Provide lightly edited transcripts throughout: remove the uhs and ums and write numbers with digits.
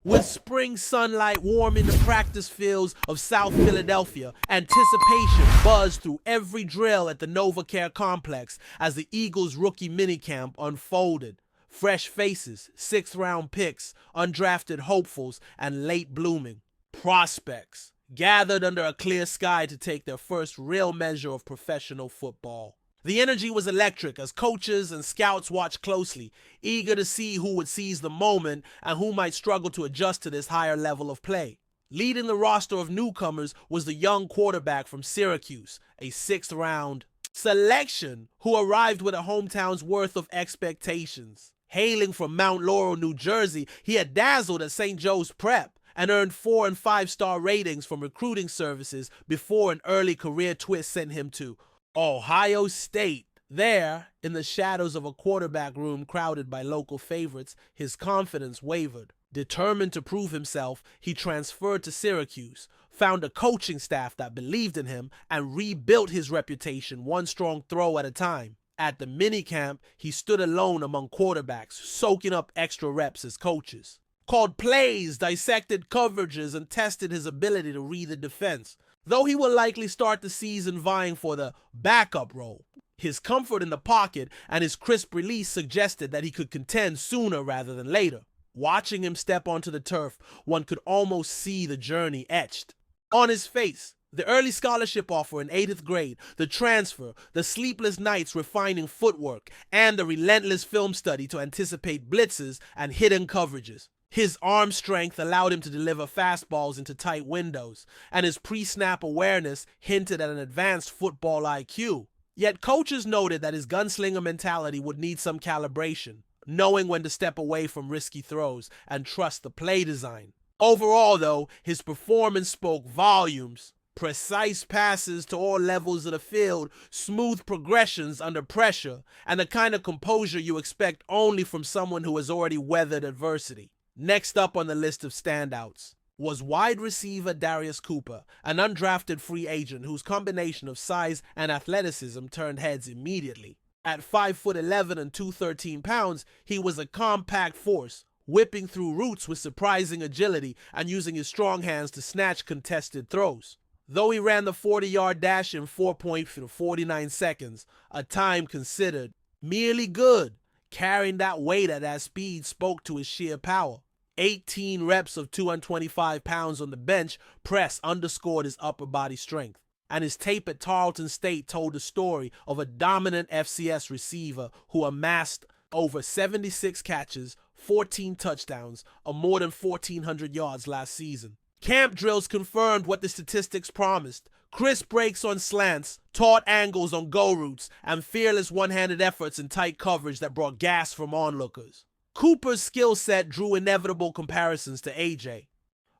With spring sunlight warming the practice fields of South Philadelphia, anticipation buzzed through every drill at the NovaCare complex as the Eagles' rookie minicamp unfolded. Fresh faces, sixth-round picks, undrafted hopefuls, and late-blooming prospects gathered under a clear sky to take their first real measure of professional football. The energy was electric as coaches and scouts watched closely, eager to see who would seize the moment and who might struggle to adjust to this higher level of play. Leading the roster of newcomers was the young quarterback from Syracuse, a sixth-round selection who arrived with a hometown's worth of expectations. Hailing from Mount Laurel, New Jersey, he had dazzled at St. Joe's Prep and earned 4- and 5-star ratings from recruiting services before an early career twist sent him to Ohio State. There, in the shadows of a quarterback room crowded by local favorites, his confidence wavered. Determined to prove himself, he transferred to Syracuse, found a coaching staff that believed in him, and rebuilt his reputation one strong throw at a time. At the minicamp, he stood alone among quarterbacks, soaking up extra reps as coaches. Called plays, dissected coverages, and tested his ability to read the defense. Though he will likely start the season vying for the backup role, his comfort in the pocket and his crisp release suggested that he could contend sooner rather than later. Watching him step onto the turf, one could almost see the journey etched on his face. The early scholarship offer in 8th grade, the transfer, the sleepless nights refining footwork, and the relentless film study to anticipate blitzes and hidden coverages. His arm strength allowed him to deliver fastballs into tight windows, and his pre-snap awareness hinted at an advanced football IQ. Yet coaches noted that his gunslinger mentality would need some calibration, knowing when to step away from risky throws and trust the play design. Overall, though, his performance spoke volumes. Precise passes to all levels of the field, smooth progressions under pressure, and the kind of composure you expect only from someone who has already weathered adversity. Next up on the list of standouts was wide receiver Darius Cooper, an undrafted free agent whose combination of size and athleticism turned heads immediately. At 5'11" and 213 pounds, he was a compact force, whipping through routes with surprising agility and using his strong hands to snatch contested throws. Though he ran the 40-yard dash in 4.49 seconds, a time considered merely good, carrying that weight at that speed spoke to his sheer power. 18 reps of 225 pounds on the bench press underscored his upper body strength, and his tape at Tarleton State told the story of a dominant FCS receiver who amassed over 76 catches, 14 touchdowns, or more than 1,400 yards last season. Camp drills confirmed what the statistics promised. Crisp breaks on slants, taut angles on go routes, and fearless one-handed efforts in tight coverage that brought gas from onlookers. Cooper's skill set drew inevitable comparisons to A.J.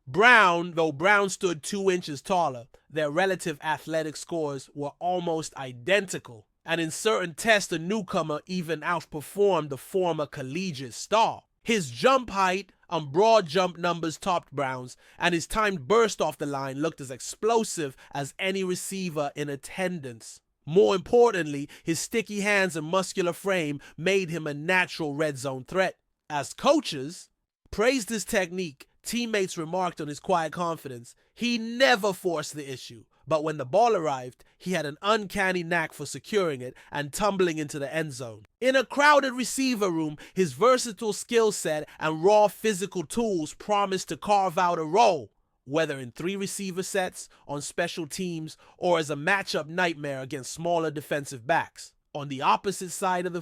Brown, though Brown stood 2 inches taller, their relative athletic scores were almost identical, and in certain tests the newcomer even outperformed the former collegiate star. His jump height and broad jump numbers topped Brown's, and his timed burst off the line looked as explosive as any receiver in attendance. More importantly, his sticky hands and muscular frame made him a natural red zone threat. As coaches praised his technique, teammates remarked on his quiet confidence. He never forced the issue, but when the ball arrived, he had an uncanny knack for securing it and tumbling into the end zone. In a crowded receiver room, his versatile skill set and raw physical tools promised to carve out a role, whether in 3 receiver sets, on special teams, or as a matchup nightmare against smaller defensive backs. On the opposite side of the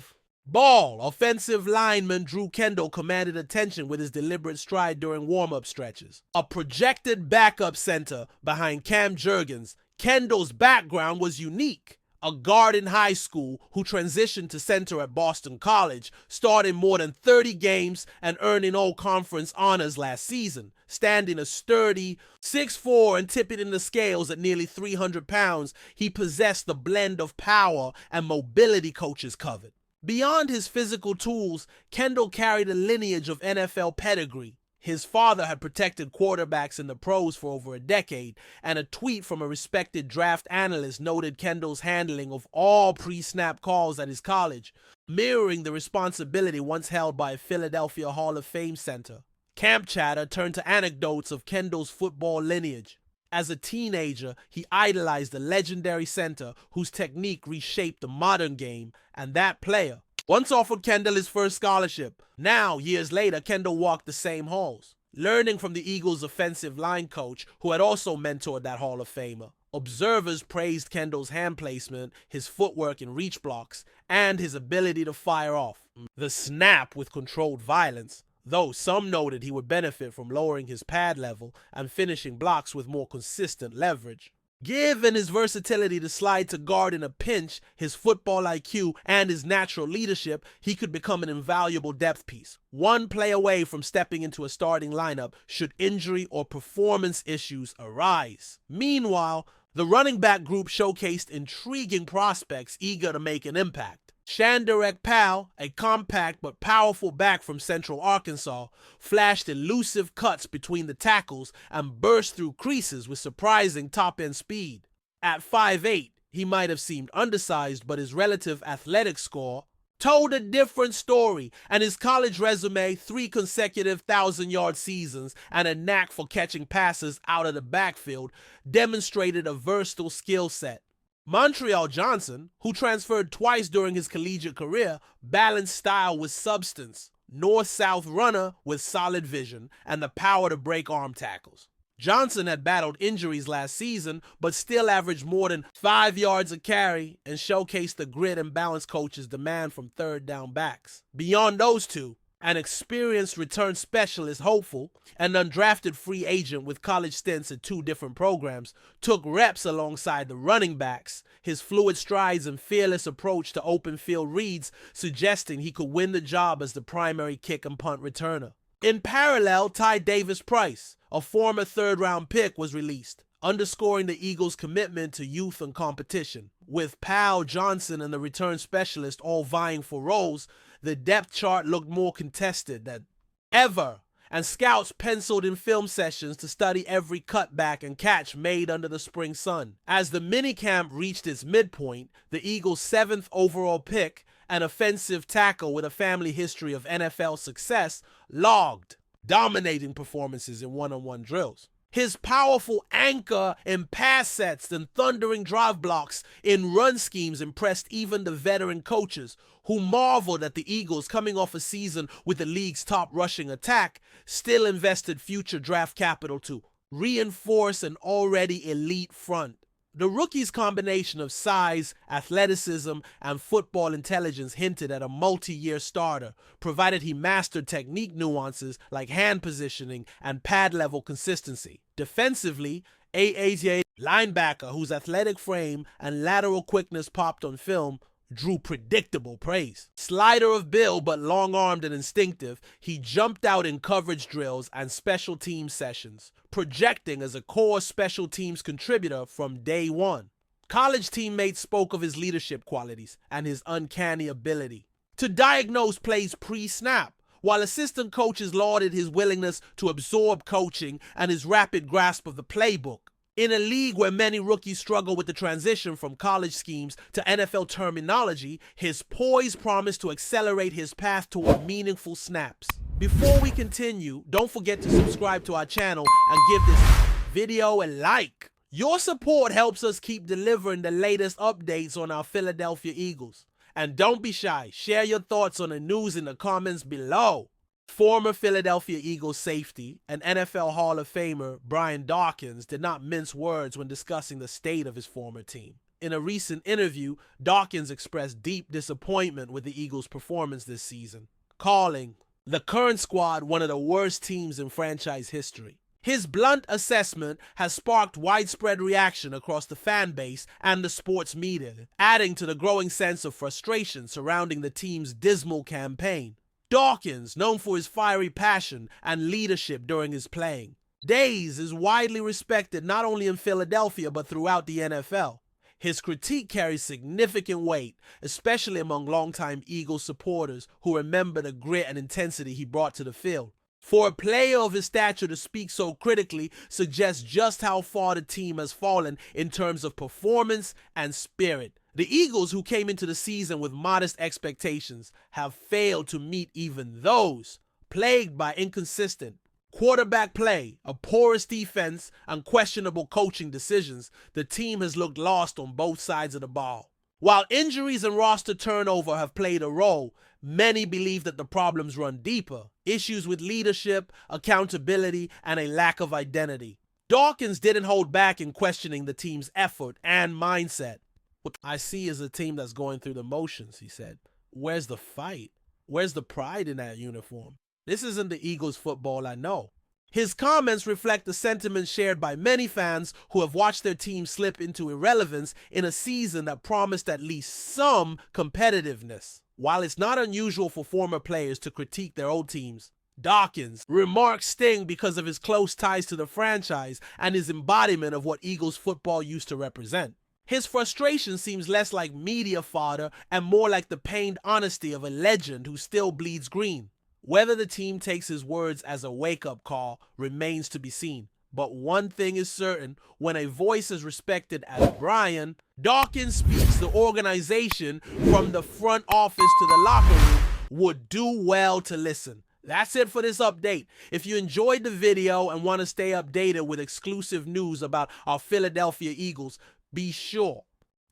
ball, offensive lineman Drew Kendall commanded attention with his deliberate stride during warm-up stretches. A projected backup center behind Cam Jurgens, Kendall's background was unique. A guard in high school who transitioned to center at Boston College, starting more than 30 games and earning all-conference honors last season. Standing a sturdy 6'4" and tipping in the scales at nearly 300 pounds, he possessed the blend of power and mobility coaches coveted. Beyond his physical tools, Kendall carried a lineage of NFL pedigree. His father had protected quarterbacks in the pros for over a decade, and a tweet from a respected draft analyst noted Kendall's handling of all pre-snap calls at his college, mirroring the responsibility once held by a Philadelphia Hall of Fame center. Camp chatter turned to anecdotes of Kendall's football lineage. As a teenager, he idolized the legendary center whose technique reshaped the modern game, and that player once offered Kendall his first scholarship. Now, years later, Kendall walked the same halls, learning from the Eagles' offensive line coach, who had also mentored that Hall of Famer. Observers praised Kendall's hand placement, his footwork in reach blocks, and his ability to fire off the snap with controlled violence, though some noted he would benefit from lowering his pad level and finishing blocks with more consistent leverage. Given his versatility to slide to guard in a pinch, his football IQ, and his natural leadership, he could become an invaluable depth piece, one play away from stepping into a starting lineup should injury or performance issues arise. Meanwhile, the running back group showcased intriguing prospects eager to make an impact. Shandarek Powell, a compact but powerful back from Central Arkansas, flashed elusive cuts between the tackles and burst through creases with surprising top-end speed. At 5'8", he might have seemed undersized, but his relative athletic score told a different story, and his college resume, 3 consecutive 1,000-yard seasons, and a knack for catching passes out of the backfield demonstrated a versatile skill set. Montreal Johnson, who transferred twice during his collegiate career, balanced style with substance, north-south runner with solid vision, and the power to break arm tackles. Johnson had battled injuries last season, but still averaged more than 5 yards a carry and showcased the grit and balance coaches demand from third down backs. Beyond those two, an experienced return specialist hopeful, an undrafted free agent with college stints at 2 different programs, took reps alongside the running backs, his fluid strides and fearless approach to open field reads suggesting he could win the job as the primary kick and punt returner. In parallel, Ty Davis-Price, a former third-round pick, was released, underscoring the Eagles' commitment to youth and competition. With Powell, Johnson, and the return specialist all vying for roles, the depth chart looked more contested than ever, and scouts penciled in film sessions to study every cutback and catch made under the spring sun. As the minicamp reached its midpoint, the Eagles' 7th overall pick, an offensive tackle with a family history of NFL success, logged dominating performances in one-on-one drills. His powerful anchor in pass sets and thundering drive blocks in run schemes impressed even the veteran coaches, who marveled at the Eagles, coming off a season with the league's top rushing attack, still invested future draft capital to reinforce an already elite front. The rookie's combination of size, athleticism, and football intelligence hinted at a multi-year starter, provided he mastered technique nuances like hand positioning and pad level consistency. Defensively, AAJ linebacker, whose athletic frame and lateral quickness popped on film, drew predictable praise. Slider of build but long-armed and instinctive, he jumped out in coverage drills and special teams sessions, projecting as a core special teams contributor from day one. College teammates spoke of his leadership qualities and his uncanny ability to diagnose plays pre-snap, while assistant coaches lauded his willingness to absorb coaching and his rapid grasp of the playbook. In a league where many rookies struggle with the transition from college schemes to NFL terminology, his poise promised to accelerate his path toward meaningful snaps. Before we continue, don't forget to subscribe to our channel and give this video a like. Your support helps us keep delivering the latest updates on our Philadelphia Eagles. And don't be shy, share your thoughts on the news in the comments below. Former Philadelphia Eagles safety and NFL Hall of Famer Brian Dawkins did not mince words when discussing the state of his former team. In a recent interview, Dawkins expressed deep disappointment with the Eagles' performance this season, calling the current squad one of the worst teams in franchise history. His blunt assessment has sparked widespread reaction across the fan base and the sports media, adding to the growing sense of frustration surrounding the team's dismal campaign. Dawkins, known for his fiery passion and leadership during his playing days, is widely respected not only in Philadelphia but throughout the NFL. His critique carries significant weight, especially among longtime Eagles supporters who remember the grit and intensity he brought to the field. For a player of his stature to speak so critically suggests just how far the team has fallen in terms of performance and spirit. The Eagles, who came into the season with modest expectations, have failed to meet even those, plagued by inconsistent, Quarterback play, a porous defense, and questionable coaching decisions, the team has looked lost on both sides of the ball. While injuries and roster turnover have played a role, many believe that the problems run deeper. Issues with leadership, accountability, and a lack of identity. Dawkins didn't hold back in questioning the team's effort and mindset. "What I see is a team that's going through the motions," he said. "Where's the fight? Where's the pride in that uniform? This isn't the Eagles football I know." His comments reflect the sentiment shared by many fans who have watched their team slip into irrelevance in a season that promised at least some competitiveness. While it's not unusual for former players to critique their old teams, Dawkins' remarks sting because of his close ties to the franchise and his embodiment of what Eagles football used to represent. His frustration seems less like media fodder and more like the pained honesty of a legend who still bleeds green. Whether the team takes his words as a wake-up call remains to be seen. But one thing is certain, when a voice is respected as Brian, Dawkins speaks the organization from the front office to the locker room would do well to listen. That's it for this update. If you enjoyed the video and want to stay updated with exclusive news about our Philadelphia Eagles, be sure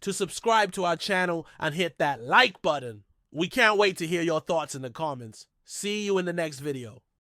to subscribe to our channel and hit that like button. We can't wait to hear your thoughts in the comments. See you in the next video.